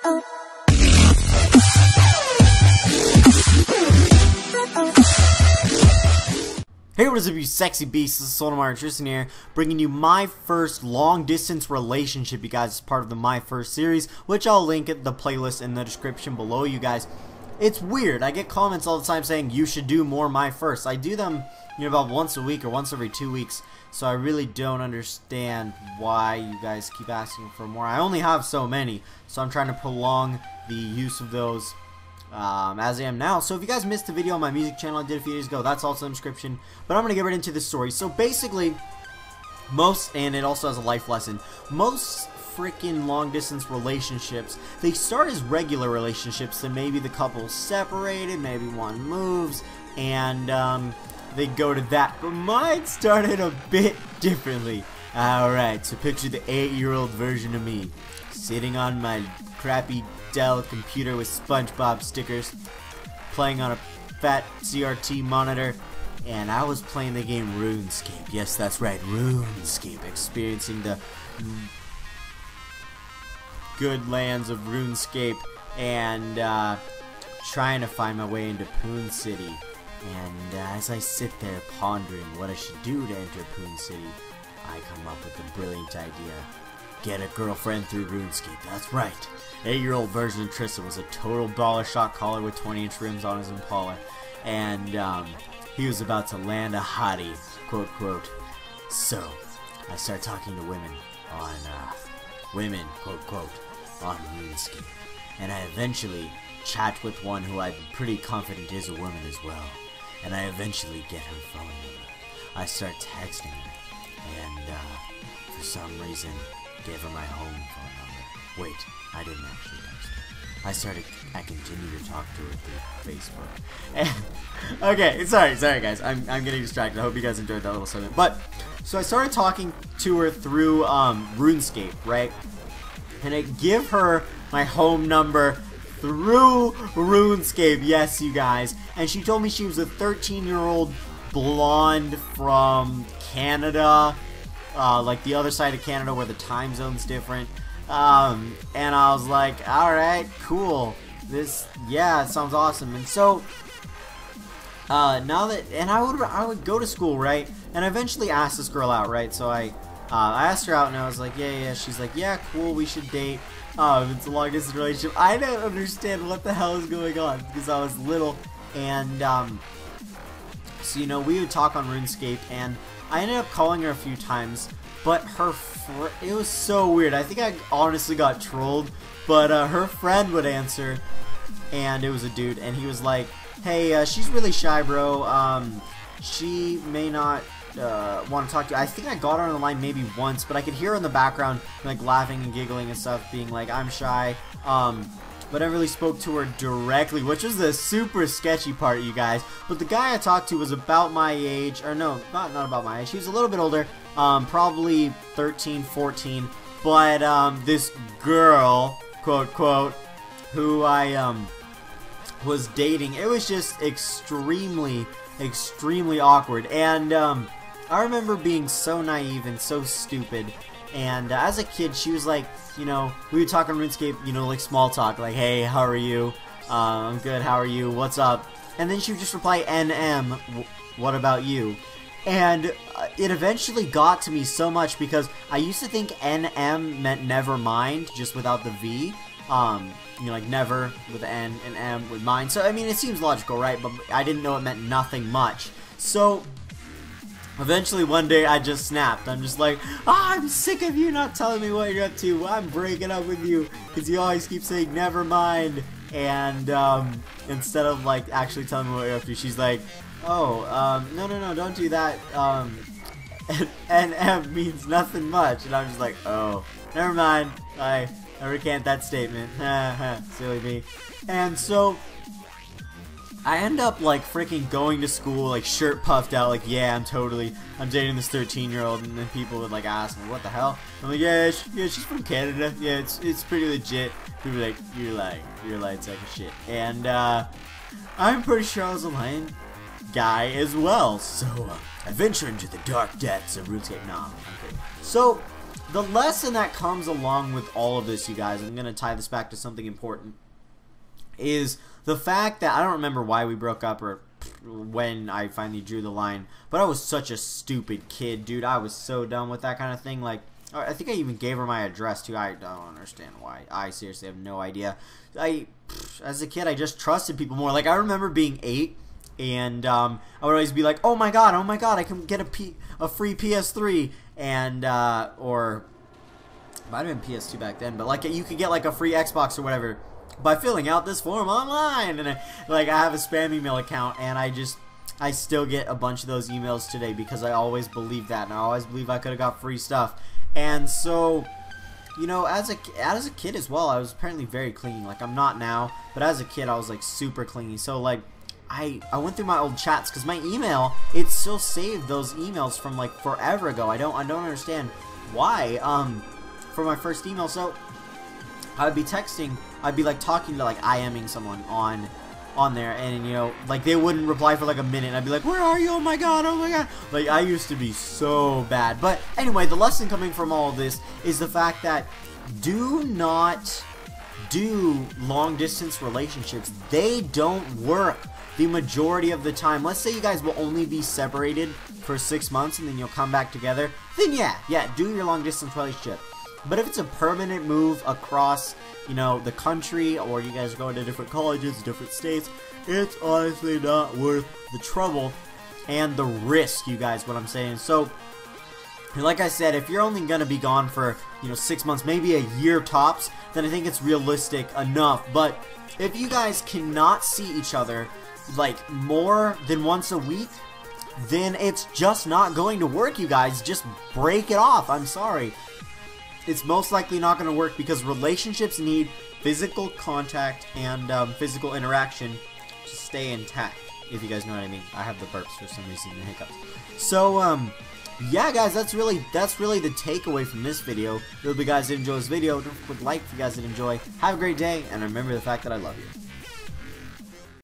Hey, what is up, you sexy beasts? This is Solomar Tristan here, bringing you my first long-distance relationship, you guys, as part of the My First series, which I'll link at the playlist in the description below, you guys. It's weird. I get comments all the time saying you should do more My First. I do them, about once a week or once every 2 weeks, so I really don't understand why you guys keep asking for more. I only have so many, so I'm trying to prolong the use of those as I am now. So if you guys missed the video on my music channel I did a few days ago, that's also in the description. But I'm going to get right into the story. So basically, and it also has a life lesson, most freaking long distance relationships, they start as regular relationships, then maybe the couple's separated, maybe one moves, and they go to that. But mine started a bit differently. Alright, so picture the 8-year-old version of me, sitting on my crappy Dell computer with SpongeBob stickers, playing on a fat CRT monitor, and I was playing the game RuneScape. Yes, that's right, RuneScape, experiencing the good lands of RuneScape, and trying to find my way into Poon City. And as I sit there pondering what I should do to enter Poon City, I come up with a brilliant idea. Get a girlfriend through RuneScape. That's right. 8-year-old version of Tristan was a total baller shot caller with 20-inch rims on his Impala, and he was about to land a hottie, quote quote. So I start talking to women on quote quote, on RuneScape, and I eventually chat with one who I'm pretty confident is a woman as well, and I eventually get her phone number. I start texting her, and for some reason gave her my home phone number. Wait, I didn't actually text her. I continued to talk to her through Facebook. Okay, sorry guys, I'm getting distracted. I hope you guys enjoyed that little segment. But, so I started talking to her through RuneScape, right? And I give her my home number through RuneScape, yes you guys. And she told me she was a 13-year-old blonde from Canada. Like the other side of Canada where the time zone's different, and I was like, alright, cool, yeah, it sounds awesome. And so, now that, and I would go to school, right, and I eventually asked this girl out, right, so I asked her out, and I was like, yeah, she's like, yeah, cool, we should date, it's a long distance relationship. I didn't understand what the hell is going on, because I was little, and, so, we would talk on RuneScape, and I ended up calling her a few times, but it was so weird. I think I honestly got trolled, but her friend would answer, and it was a dude, and he was like, hey, she's really shy, bro, she may not want to talk to you. I think I got her on the line maybe once, but I could hear her in the background, like, laughing and giggling and stuff, being like, I'm shy, but I really spoke to her directly, which was the super sketchy part, you guys. But the guy I talked to was about my age, or no, not about my age. He was a little bit older, probably 13, 14. But this girl, quote quote, who I was dating, it was just extremely awkward. And I remember being so naive and so stupid. And as a kid, she was like, we would talk on RuneScape, like small talk, like, hey, how are you? I'm good, how are you? What's up? And then she would just reply, NM, what about you? And it eventually got to me so much because I used to think NM meant never mind, just without the V. Like never with N and M with mind. So, I mean, it seems logical, right? But I didn't know it meant nothing much. So eventually one day I just snapped. I'm just like, I'm sick of you not telling me what you're up to. I'm breaking up with you because you always keep saying never mind. And instead of like actually telling me what you're up to, she's like, oh, no, don't do that. NM means nothing much. And I'm just like, oh, never mind. I recant that statement. Silly me. And so I end up like freaking going to school like shirt puffed out, like, yeah, I'm dating this 13-year-old, and then people would like ask me, what the hell? I'm like, yeah, she's from Canada, yeah, it's pretty legit. People were like, you're lying sack of shit. And I'm pretty sure I was a lying guy as well. So I venture into the dark depths of RuneScape. Nah, I'm kidding. So the lesson that comes along with all of this, you guys, I'm going to tie this back to something important, is the fact that I don't remember why we broke up or when I finally drew the line, but I was such a stupid kid, dude. I was so done with that kind of thing. Like, I think I even gave her my address too. I don't understand why. I seriously have no idea. As a kid, I just trusted people more. Like, I remember being 8, and I would always be like, oh my god, I can get a free PS3, and or it might have been PS2 back then, but like you could get like a free Xbox or whatever by filling out this form online. And I have a spam email account, and I still get a bunch of those emails today because I always believed that, and I always believed I could have got free stuff. And so, you know, as a kid as well, I was apparently very clingy. Like, I'm not now, but as a kid, I was like super clingy. So like, I went through my old chats because my email, it still saved those emails from like forever ago. I don't understand why. For my first email, so I'd be texting, I'd be like talking to like IMing someone on there, and you know, like they wouldn't reply for like a minute, and I'd be like, where are you? Oh my god, oh my god. Like, I used to be so bad. But anyway, the lesson coming from all of this is the fact that do not do long distance relationships. They don't work the majority of the time. Let's say you guys will only be separated for 6 months and then you'll come back together, then yeah, do your long distance relationship. But if it's a permanent move across, you know, the country, or you guys are going to different colleges, different states, it's honestly not worth the trouble and the risk, you guys, what I'm saying. So, like I said, if you're only going to be gone for, you know, 6 months, maybe a year tops, then I think it's realistic enough. But if you guys cannot see each other, like, more than once a week, then it's just not going to work, you guys. Just break it off. I'm sorry. It's most likely not going to work because relationships need physical contact and physical interaction to stay intact, if you guys know what I mean. I have the burps for some reason, the hiccups. So, yeah, guys, that's really the takeaway from this video. I hope you guys did enjoy this video. Don't forget to like if you guys did enjoy. Have a great day, and remember the fact that I love you.